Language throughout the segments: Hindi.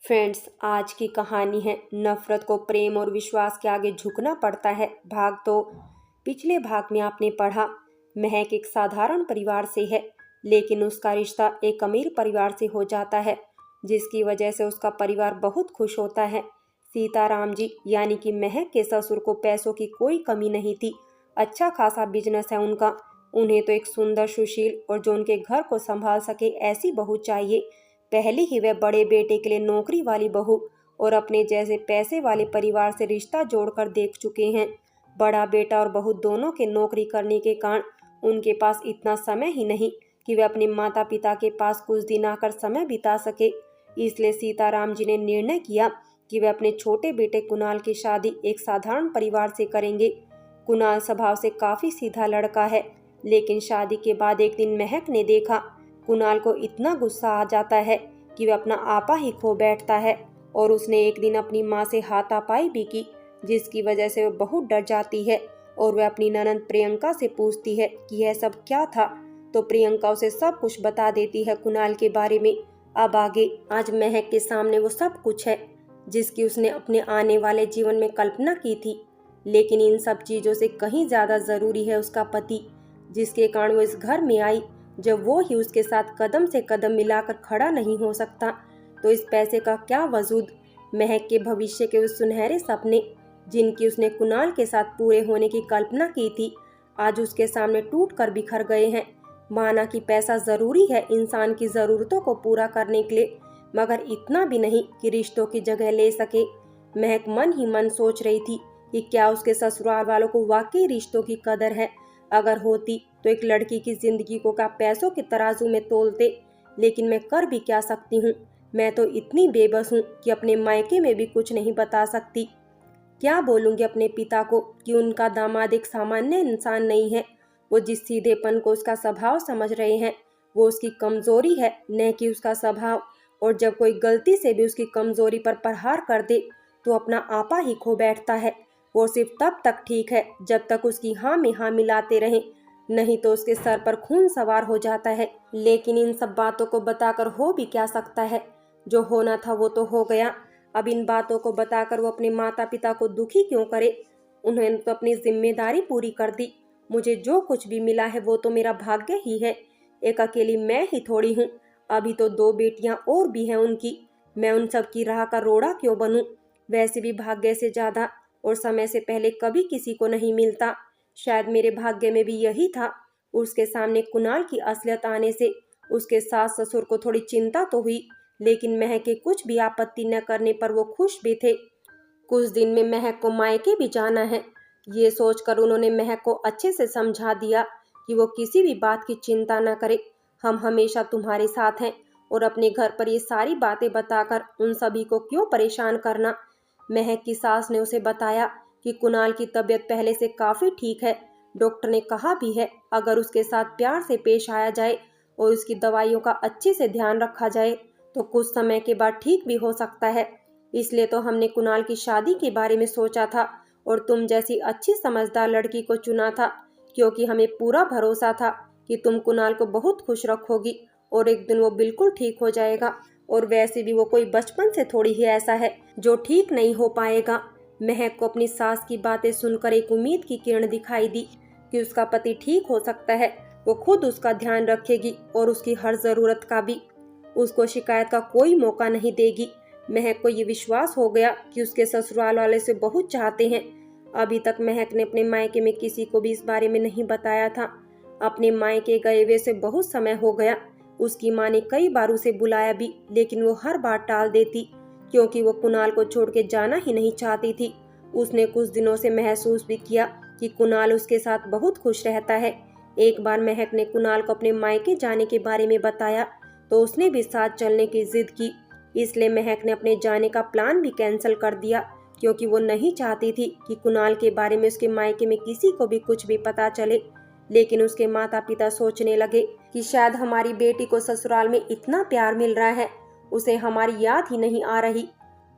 फ्रेंड्स, आज की कहानी है नफरत को प्रेम और विश्वास के आगे झुकना पड़ता है भाग। तो पिछले भाग में आपने पढ़ा, महक एक साधारण परिवार से है, लेकिन उसका रिश्ता एक अमीर परिवार से हो जाता है, जिसकी वजह से उसका परिवार बहुत खुश होता है। सीताराम जी यानी कि महक के ससुर को पैसों की कोई कमी नहीं थी। अच्छा खासा बिजनेस है उनका। उन्हें तो एक सुंदर, सुशील और जो उनके घर को संभाल सके ऐसी बहू चाहिए। पहले ही वे बड़े बेटे के लिए नौकरी वाली बहू और अपने जैसे पैसे वाले परिवार से रिश्ता जोड़कर देख चुके हैं। बड़ा बेटा और बहू दोनों के नौकरी करने के कारण उनके पास इतना समय ही नहीं कि वे अपने माता पिता के पास कुछ दिन आकर समय बिता सके। इसलिए सीताराम जी ने निर्णय किया कि वे अपने छोटे बेटे कुणाल की शादी एक साधारण परिवार से करेंगे। कुणाल स्वभाव से काफी सीधा लड़का है, लेकिन शादी के बाद एक दिन महक ने देखा कुणाल को इतना गुस्सा आ जाता है कि वह अपना आपा ही खो बैठता है, और उसने एक दिन अपनी माँ से हाथापाई भी की, जिसकी वजह से वह बहुत डर जाती है और वह अपनी ननद प्रियंका से पूछती है कि यह सब क्या था। तो प्रियंका उसे सब कुछ बता देती है कुणाल के बारे में। अब आगे आज महक के सामने वो सब कुछ है जिसकी उसने अपने आने वाले जीवन में कल्पना की थी, लेकिन इन सब चीजों से कहीं ज्यादा जरूरी है उसका पति, जिसके कारण वो इस घर में आई। जब वो ही उसके साथ कदम से कदम मिलाकर खड़ा नहीं हो सकता, तो इस पैसे का क्या वजूद। महक के भविष्य के उस सुनहरे सपने जिनकी उसने कुणाल के साथ पूरे होने की कल्पना की थी, आज उसके सामने टूट कर बिखर गए हैं। माना कि पैसा जरूरी है इंसान की जरूरतों को पूरा करने के लिए, मगर इतना भी नहीं कि रिश्तों की जगह ले सके। महक मन ही मन सोच रही थी कि क्या उसके ससुराल वालों को वाकई रिश्तों की कदर है। अगर होती तो एक लड़की की जिंदगी को क्या पैसों के तराजू में तोलते। लेकिन मैं कर भी क्या सकती हूँ। मैं तो इतनी बेबस हूँ कि अपने मायके में भी कुछ नहीं बता सकती। क्या बोलूँगी अपने पिता को कि उनका दामाद एक सामान्य इंसान नहीं है। वो जिस सीधेपन को उसका स्वभाव समझ रहे हैं, वो उसकी कमजोरी है, न कि उसका स्वभाव। और जब कोई गलती से भी उसकी कमजोरी पर प्रहार कर दे तो अपना आपा ही खो बैठता है। वो सिर्फ तब तक ठीक है जब तक उसकी हाँ में हाँ मिलाते रहें, नहीं तो उसके सर पर खून सवार हो जाता है। लेकिन इन सब बातों को बताकर हो भी क्या सकता है। जो होना था वो तो हो गया। अब इन बातों को बताकर वो अपने माता पिता को दुखी क्यों करे। उन्होंने तो अपनी जिम्मेदारी पूरी कर दी। मुझे जो कुछ भी मिला है वो तो मेरा भाग्य ही है। एक अकेली मैं ही थोड़ी हूँ। अभी तो 2 बेटियां और भी हैं उनकी। मैं उन सब की राह का रोड़ा क्यों बनूं। वैसे भी भाग्य से ज्यादा और समय से पहले कभी किसी को नहीं मिलता। शायद मेरे भाग्य में भी यही था। उसके सामने कुणाल की असलियत आने से उसके सास ससुर को थोड़ी चिंता तो हुई, लेकिन महक के कुछ भी आपत्ति न करने पर वो खुश भी थे। कुछ दिन में महक को मायके भी जाना है। ये सोचकर उन्होंने महक को अच्छे से समझा दिया कि वो किसी भी बात की चिंता न करे। हम हमेशा तुम्हारे साथ हैं, और अपने घर पर ये सारी बातें बताकर उन सभी को क्यों परेशान करना। महक की सास ने उसे बताया कि कुणाल की तबीयत पहले से काफी ठीक है। डॉक्टर ने कहा भी है अगर उसके साथ प्यार से पेश आया जाए और उसकी दवाइयों का अच्छे से ध्यान रखा जाए तो कुछ समय के बाद ठीक भी हो सकता है। इसलिए तो हमने कुणाल की शादी के बारे में सोचा था और तुम जैसी अच्छी समझदार लड़की को चुना था, क्योंकि हमें पूरा भरोसा था कि तुम कुणाल को बहुत खुश रखोगी और एक दिन वो बिल्कुल ठीक हो जाएगा। और वैसे भी वो कोई बचपन से थोड़ी ही ऐसा है जो ठीक नहीं हो पाएगा। महक को अपनी सास की बातें सुनकर एक उम्मीद की किरण दिखाई दी कि उसका पति ठीक हो सकता है। वो खुद उसका ध्यान रखेगी और उसकी हर जरूरत का भी। उसको शिकायत का कोई मौका नहीं देगी। महक को ये विश्वास हो गया कि उसके ससुराल वाले से बहुत चाहते हैं। अभी तक महक ने अपने मायके में किसी को भी इस बारे में नहीं बताया था। अपने मायके गए हुए से बहुत समय हो गया। उसकी माँ ने कई बार उसे बुलाया भी, लेकिन वो हर बार टाल देती, क्योंकि वो कुणाल को छोड़ के जाना ही नहीं चाहती थी। उसने कुछ दिनों से महसूस भी किया कि कुणाल उसके साथ बहुत खुश रहता है। एक बार महक ने कुणाल को अपने मायके जाने के बारे में बताया तो उसने भी साथ चलने की जिद की। इसलिए महक ने अपने जाने का प्लान भी कैंसिल कर दिया, क्योंकि वो नहीं चाहती थी कि कुणाल के बारे में उसके मायके में किसी को भी कुछ भी पता चले। लेकिन उसके माता पिता सोचने लगे कि शायद हमारी बेटी को ससुराल में इतना प्यार मिल रहा है, उसे हमारी याद ही नहीं आ रही।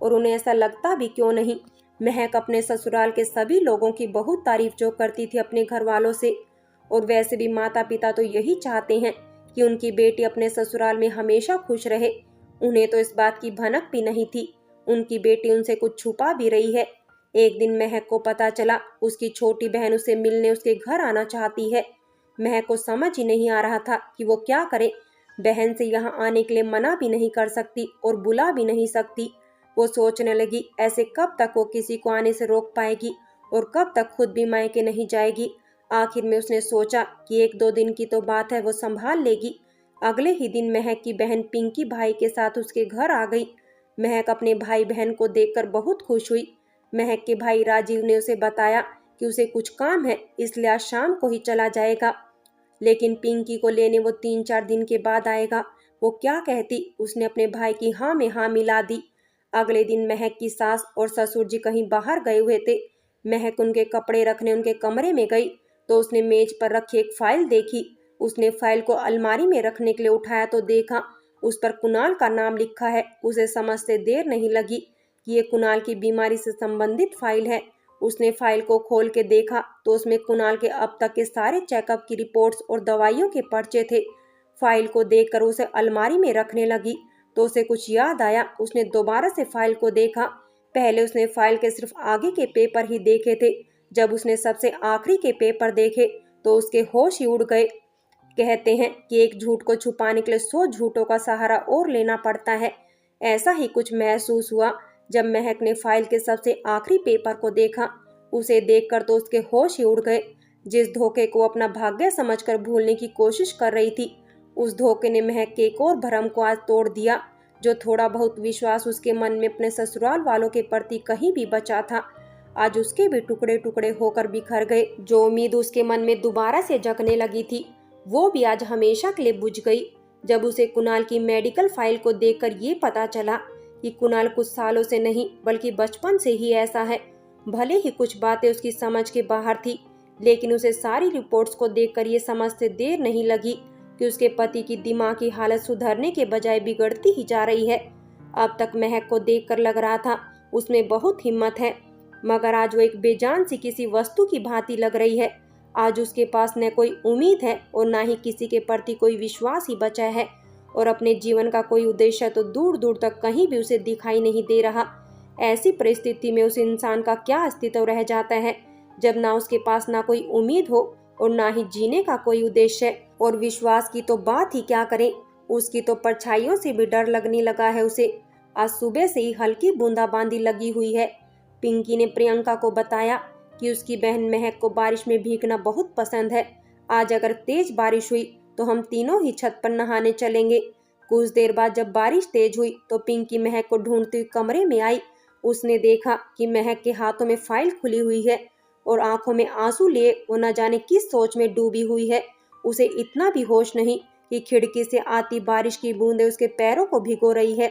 और उन्हें ऐसा लगता भी क्यों नहीं। महक अपने ससुराल के सभी लोगों की बहुत तारीफ जो करती थी अपने घर वालों से। और वैसे भी माता पिता तो यही चाहते हैं कि उनकी बेटी अपने ससुराल में हमेशा खुश रहे। उन्हें तो इस बात की भनक भी नहीं थी उनकी बेटी उनसे कुछ छुपा भी रही है। एक दिन महक को पता चला उसकी छोटी बहन उसे मिलने उसके घर आना चाहती है। महक को समझ ही नहीं आ रहा था कि वो क्या करे। बहन से यहाँ आने के लिए मना भी नहीं कर सकती और बुला भी नहीं सकती। वो सोचने लगी ऐसे कब तक वो किसी को आने से रोक पाएगी और कब तक खुद भी मायके नहीं जाएगी। आखिर में उसने सोचा कि 1-2 दिन की तो बात है, वो संभाल लेगी। अगले ही दिन महक की बहन पिंकी भाई के साथ उसके घर आ गई। महक अपने भाई बहन को देखकर बहुत खुश हुई। महक के भाई राजीव ने उसे बताया कि उसे कुछ काम है, इसलिए आज शाम को ही चला जाएगा। लेकिन पिंकी को लेने वो 3-4 दिन के बाद आएगा। वो क्या कहती, उसने अपने भाई की हाँ में हाँ मिला दी। अगले दिन महक की सास और ससुर जी कहीं बाहर गए हुए थे। महक उनके कपड़े रखने उनके कमरे में गई तो उसने मेज पर रखी एक फाइल देखी। उसने फाइल को अलमारी में रखने के लिए उठाया तो देखा उस पर कुणाल का नाम लिखा है। उसे समझते देर नहीं लगी कि ये कुणाल की बीमारी से संबंधित फाइल है। उसने फाइल को खोल के देखा तो उसमें कुणाल के अब तक के सारे चेकअप की रिपोर्ट्स और दवाइयों के पर्चे थे। फाइल को देखकर उसे अलमारी में रखने लगी तो उसे कुछ याद आया। उसने दोबारा से फाइल को देखा। पहले उसने फाइल के सिर्फ आगे के पेपर ही देखे थे। जब उसने सबसे आखिरी के पेपर देखे तो उसके होश ही उड़ गए। कहते हैं कि एक झूठ को छुपाने के लिए 100 झूठों का सहारा और लेना पड़ता है। ऐसा ही कुछ महसूस हुआ जब महक ने फाइल के सबसे आखिरी पेपर को देखा। उसे देखकर तो उसके होश ही उड़ गए। जिस धोखे को अपना भाग्य समझकर भूलने की कोशिश कर रही थी, उस धोखे ने महक के एक और भ्रम को आज तोड़ दिया। जो थोड़ा बहुत विश्वास उसके मन में अपने ससुराल वालों के प्रति कहीं भी बचा था, आज उसके भी टुकड़े टुकड़े होकर बिखर गए। जो उम्मीद उसके मन में दोबारा से जगने लगी थी, वो भी आज हमेशा के लिए बुझ गई। जब उसे कुणाल की मेडिकल फाइल को देखकर ये पता चला कि कुणाल कुछ सालों से नहीं बल्कि बचपन से ही ऐसा है। भले ही कुछ बातें उसकी समझ के बाहर थी, लेकिन उसे सारी रिपोर्ट्स को देखकर ये समझते देर नहीं लगी कि उसके पति की दिमागी हालत सुधरने के बजाय बिगड़ती ही जा रही है। अब तक महक को देखकर लग रहा था उसमें बहुत हिम्मत है, मगर आज वो एक बेजान सी किसी वस्तु की भांति लग रही है। आज उसके पास न कोई उम्मीद है और ना ही किसी के प्रति कोई विश्वास ही बचा है, और अपने जीवन का कोई उद्देश्य तो दूर दूर तक कहीं भी उसे दिखाई नहीं दे रहा। ऐसी परिस्थिति में उस इंसान का क्या अस्तित्व रह जाता है जब ना उसके पास ना कोई उम्मीद हो और ना ही जीने का कोई उद्देश्य। और विश्वास की तो बात ही क्या करें, उसकी तो परछाइयों से भी डर लगने लगा है उसे। आज सुबह से ही हल्की बूंदाबांदी लगी हुई है। पिंकी ने प्रियंका को बताया कि उसकी बहन महक को बारिश में भीगना बहुत पसंद है। आज अगर तेज बारिश हुई तो हम तीनों ही छत पर नहाने चलेंगे। कुछ देर बाद जब बारिश तेज हुई तो पिंकी महक को ढूंढती हुई कमरे में आई। उसने देखा कि महक के हाथों में फाइल खुली हुई है और आंखों में आंसू लिए वो न जाने किस सोच में डूबी हुई है। उसे इतना भी होश नहीं कि खिड़की से आती बारिश की बूंदें उसके पैरों को भिगो रही है।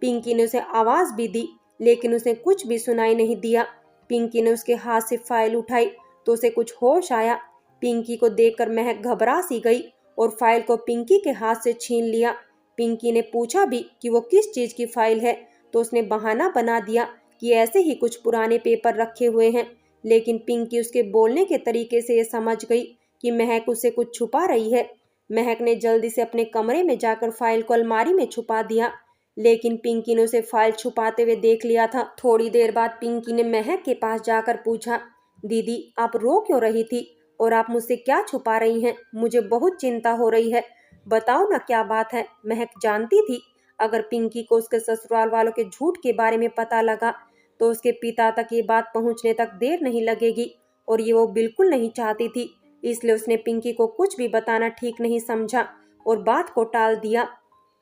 पिंकी ने उसे आवाज भी दी, लेकिन उसे कुछ भी सुनाई नहीं दिया। पिंकी ने उसके हाथ से फाइल उठाई तो उसे कुछ होश आया। पिंकी को देखकर महक घबरा सी गई और फाइल को पिंकी के हाथ से छीन लिया। पिंकी ने पूछा भी कि वो किस चीज की फाइल है तो उसने बहाना बना दिया कि ऐसे ही कुछ पुराने पेपर रखे हुए हैं। लेकिन पिंकी उसके बोलने के तरीके से ये समझ गई कि महक उससे कुछ छुपा रही है। महक ने जल्दी से अपने कमरे में जाकर फाइल को अलमारी में छुपा दिया, लेकिन पिंकी ने उसे फाइल छुपाते हुए देख लिया था। थोड़ी देर बाद पिंकी ने महक के पास जाकर पूछा, दीदी आप रो क्यों रही थी और आप मुझसे क्या छुपा रही हैं? मुझे बहुत चिंता हो रही है, बताओ ना क्या बात है। महक जानती थी अगर पिंकी को उसके ससुराल वालों के झूठ के बारे में पता लगा तो उसके पिता तक ये बात पहुंचने तक देर नहीं लगेगी, और ये वो बिल्कुल नहीं चाहती थी। इसलिए उसने पिंकी को कुछ भी बताना ठीक नहीं समझा और बात को टाल दिया।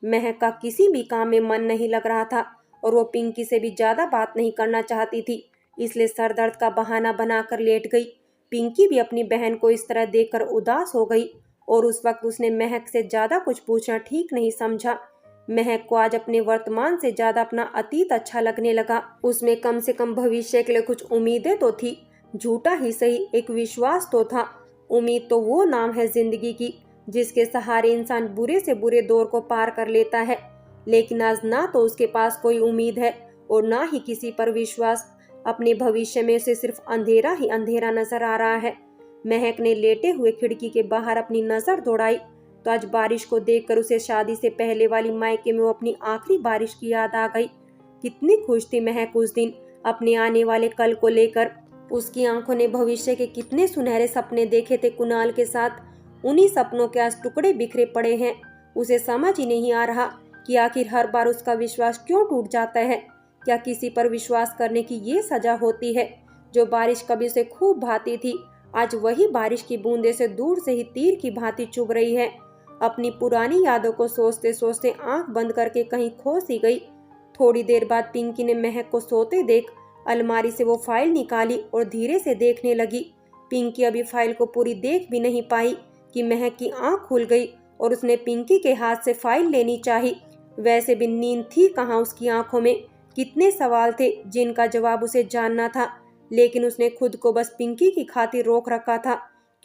महक का किसी भी काम में मन नहीं लग रहा था और वो पिंकी से भी ज्यादा बात नहीं करना चाहती थी, इसलिए सर दर्द का बहाना बनाकर लेट गई। पिंकी भी अपनी बहन को इस तरह देखकर उदास हो गई और उस वक्त उसने महक से ज्यादा कुछ पूछना ठीक नहीं समझा। महक को आज अपने वर्तमान से ज्यादा अपना अतीत अच्छा लगने लगा। उसमें कम से कम भविष्य के लिए कुछ उम्मीदें तो थी, झूठा ही सही एक विश्वास तो था। उम्मीद तो वो नाम है जिंदगी की जिसके सहारे इंसान बुरे से बुरे दौर को पार कर लेता है। लेकिन आज ना तो उसके पास कोई उम्मीद है और ना ही किसी पर विश्वास। अपने भविष्य में उसे सिर्फ अंधेरा ही अंधेरा नजर आ रहा है। महक ने लेटे हुए खिड़की के बाहर अपनी नजर दौड़ाई। तो आज बारिश को देखकर उसे शादी से पहले वाली मायके में वो अपनी आखिरी बारिश की याद आ गई। कितनी खुश थी महक उस दिन अपने आने वाले कल को लेकर। उसकी आंखों ने भविष्य के कितने सुनहरे सपने देखे थे कुणाल के साथ। उन्हीं सपनों के आज टुकड़े बिखरे पड़े हैं। उसे समझ ही नहीं आ रहा कि आखिर हर बार उसका विश्वास क्यों टूट जाता है। क्या किसी पर विश्वास करने की ये सजा होती है? जो बारिश कभी उसे खूब भाती थी, आज वही बारिश की बूंदे से दूर से ही तीर की भांति चुभ रही है। अपनी पुरानी यादों को सोचते सोचते आंख बंद करके कहीं खो सी गई। थोड़ी देर बाद पिंकी ने महक को सोते देख अलमारी से वो फाइल निकाली और धीरे से देखने लगी। पिंकी अभी फाइल को पूरी देख भी नहीं पाई कि महक की आंख खुल गई और उसने पिंकी के हाथ से फाइल लेनी चाही। वैसे भी नींद थी कहाँ उसकी आंखों में। कितने सवाल थे जिनका जवाब उसे जानना था, लेकिन उसने खुद को बस पिंकी की खातिर रोक रखा था,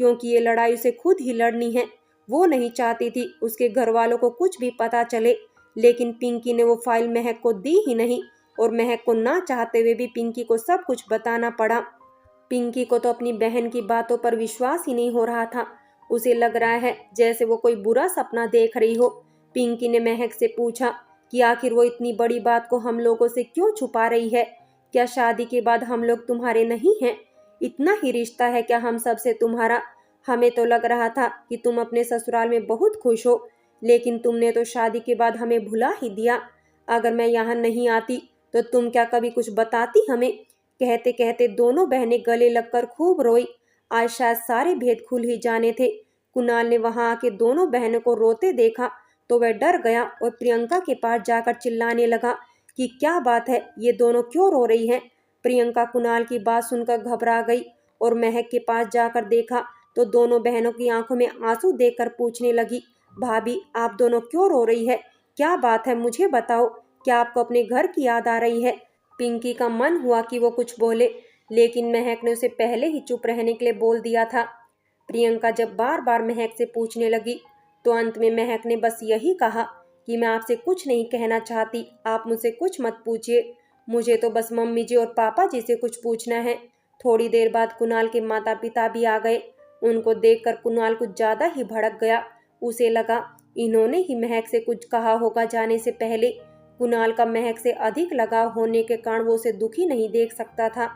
क्योंकि ये लड़ाई उसे खुद ही लड़नी है। वो नहीं चाहती थी उसके घर वालों को कुछ भी पता चले, लेकिन पिंकी ने वो फाइल महक को दी ही नहीं और महक को ना चाहते हुए भी पिंकी को सब कुछ बताना पड़ा। पिंकी को तो अपनी बहन की बातों पर विश्वास ही नहीं हो रहा था। उसे लग रहा है जैसे वो कोई बुरा सपना देख रही हो। पिंकी ने महक से पूछा कि आखिर वो इतनी बड़ी बात को हम लोगों से क्यों छुपा रही है? क्या शादी के बाद हम लोग तुम्हारे नहीं हैं? इतना ही रिश्ता है क्या हम सबसे तुम्हारा? हमें तो लग रहा था कि तुम अपने ससुराल में बहुत खुश हो, लेकिन तुमने तो शादी के बाद हमें भुला ही दिया। अगर मैं यहाँ नहीं आती तो तुम क्या कभी कुछ बताती हमें? कहते कहते दोनों बहनें गले लगकर खूब रोई। आज शायद सारे भेद खुल ही जाने थे। कुणाल ने वहां आके दोनों बहनों को रोते देखा तो वह डर गया और प्रियंका के पास जाकर चिल्लाने लगा कि क्या बात है, ये दोनों क्यों रो रही हैं? प्रियंका कुणाल की बात सुनकर घबरा गई और महक के पास जाकर देखा तो दोनों बहनों की आंखों में आंसू देखकर पूछने लगी, भाभी आप दोनों क्यों रो रही है? क्या बात है, मुझे बताओ। क्या आपको अपने घर की याद आ रही है? पिंकी का मन हुआ कि वो कुछ बोले, लेकिन महक ने उसे पहले ही चुप रहने के लिए बोल दिया था। प्रियंका जब बार बार महक से पूछने लगी तो अंत में महक ने बस यही कहा कि मैं आपसे कुछ नहीं कहना चाहती, आप मुझसे कुछ मत पूछिए। मुझे तो बस मम्मी जी और पापा जी से कुछ पूछना है। थोड़ी देर बाद कुणाल के माता पिता भी आ गए। उनको देखकर कुणाल कुछ ज़्यादा ही भड़क गया। उसे लगा इन्होंने ही महक से कुछ कहा होगा जाने से पहले। कुणाल का महक से अधिक लगाव होने के कारण वो उसे दुखी नहीं देख सकता था।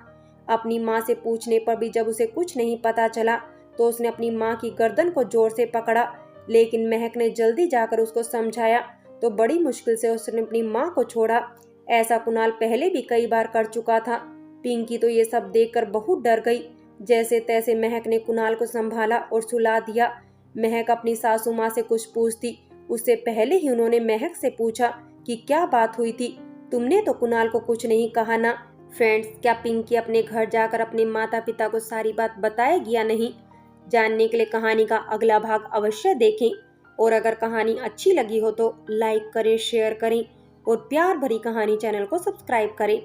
अपनी माँ से पूछने पर भी जब उसे कुछ नहीं पता चला तो उसने अपनी माँ की गर्दन को जोर से पकड़ा, लेकिन महक ने जल्दी जाकर उसको समझाया तो बड़ी मुश्किल से उसने अपनी माँ को छोड़ा। ऐसा कुणाल पहले भी कई बार कर चुका था। पिंकी तो ये सब देखकर बहुत डर गई। जैसे तैसे महक ने कुणाल को संभाला और सुला दिया। महक अपनी सासू माँ से कुछ पूछती उससे पहले ही उन्होंने महक से पूछा कि क्या बात हुई थी? तुमने तो कुणाल को कुछ नहीं कहा ना। फ्रेंड्स, क्या पिंकी अपने घर जाकर अपने माता पिता को सारी बात बताएगी या नहीं? जानने के लिए कहानी का अगला भाग अवश्य देखें। और अगर कहानी अच्छी लगी हो तो लाइक करें, शेयर करें और प्यार भरी कहानी चैनल को सब्सक्राइब करें।